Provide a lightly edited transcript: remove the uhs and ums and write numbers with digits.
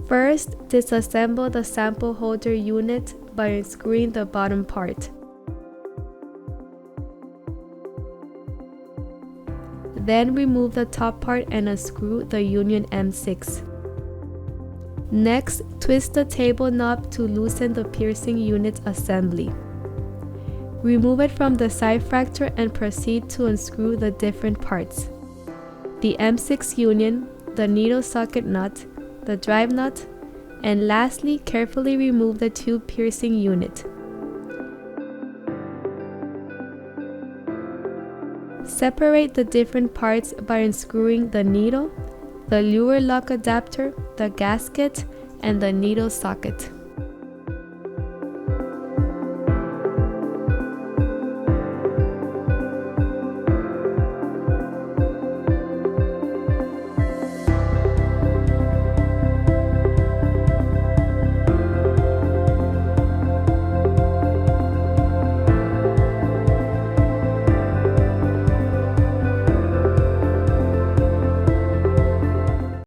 First, disassemble the sample holder unit by unscrewing the bottom part. Then remove the top part and unscrew the Union M6. Next, twist the table knob to loosen the piercing unit assembly. Remove it from the siFractor and proceed to unscrew the different parts: the M6 union, the needle socket nut, the drive nut, and lastly, carefully remove the tube piercing unit. Separate the different parts by unscrewing the needle, the lure lock adapter, the gasket, and the needle socket.